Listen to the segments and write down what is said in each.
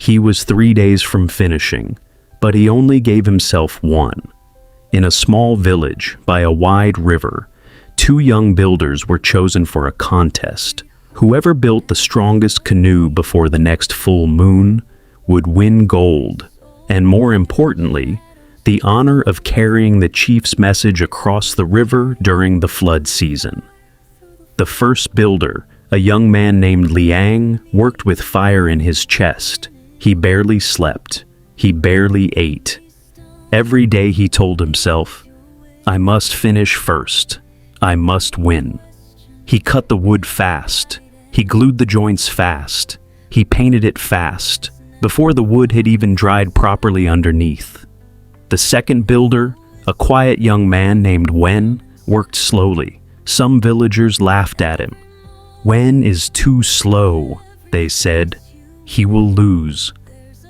He was 3 days from finishing, but he only gave himself one. In a small village by a wide river, 2 young builders were chosen for a contest. Whoever built the strongest canoe before the next full moon would win gold, and more importantly, the honor of carrying the chief's message across the river during the flood season. The first builder, a young man named Liang, worked with fire in his chest. He barely slept. He barely ate. Every day he told himself, "I must finish first. I must win." He cut the wood fast. He glued the joints fast. He painted it fast, before the wood had even dried properly underneath. The second builder, a quiet young man named Wen, worked slowly. Some villagers laughed at him. "Wen is too slow," they said. "He will lose."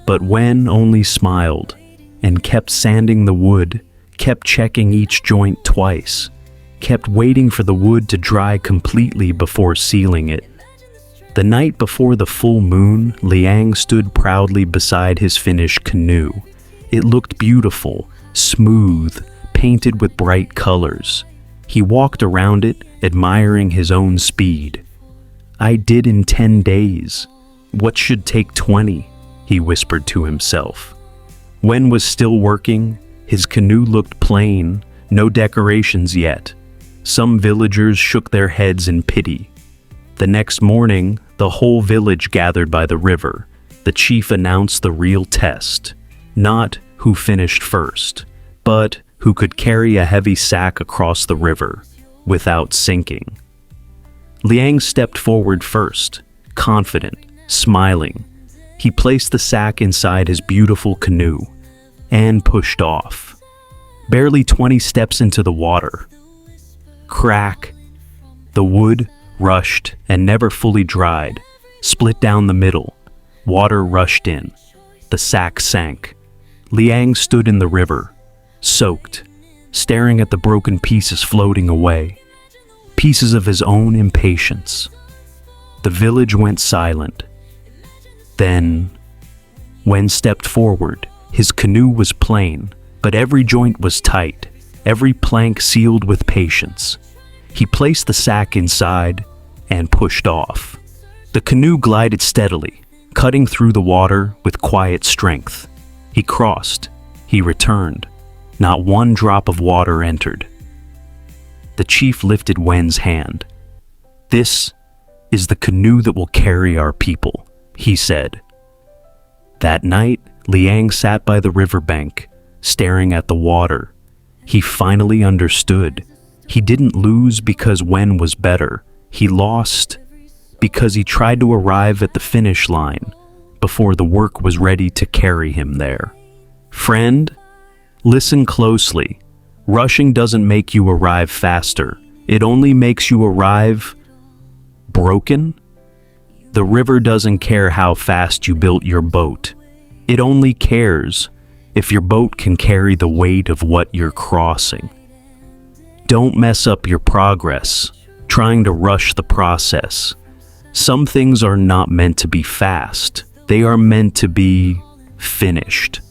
But Wen only smiled and kept sanding the wood, kept checking each joint twice, kept waiting for the wood to dry completely before sealing it. The night before the full moon, Liang stood proudly beside his finished canoe. It looked beautiful, smooth, painted with bright colors. He walked around it, admiring his own speed. "I did in 10 days. What should take 20? He whispered to himself. Wen was still working. His canoe looked plain, no decorations yet. Some villagers shook their heads in pity. The next morning, the whole village gathered by the river. The chief announced the real test. Not who finished first, but who could carry a heavy sack across the river without sinking. Liang stepped forward first, confident, smiling. He placed the sack inside his beautiful canoe and pushed off. Barely 20 steps into the water. Crack! The wood rushed and never fully dried, split down the middle. Water rushed in. The sack sank. Liang stood in the river, soaked, staring at the broken pieces floating away, pieces of his own impatience. The village went silent. Then, Wen stepped forward. His canoe was plain, but every joint was tight, every plank sealed with patience. He placed the sack inside and pushed off. The canoe glided steadily, cutting through the water with quiet strength. He crossed. He returned. Not one drop of water entered. The chief lifted Wen's hand. "This is the canoe that will carry our people," he said. That night, Liang sat by the riverbank, staring at the water. He finally understood. He didn't lose because Wen was better. He lost because he tried to arrive at the finish line before the work was ready to carry him there. Friend, listen closely. Rushing doesn't make you arrive faster. It only makes you arrive broken. The river doesn't care how fast you built your boat. It only cares if your boat can carry the weight of what you're crossing. Don't mess up your progress, trying to rush the process. Some things are not meant to be fast. They are meant to be finished.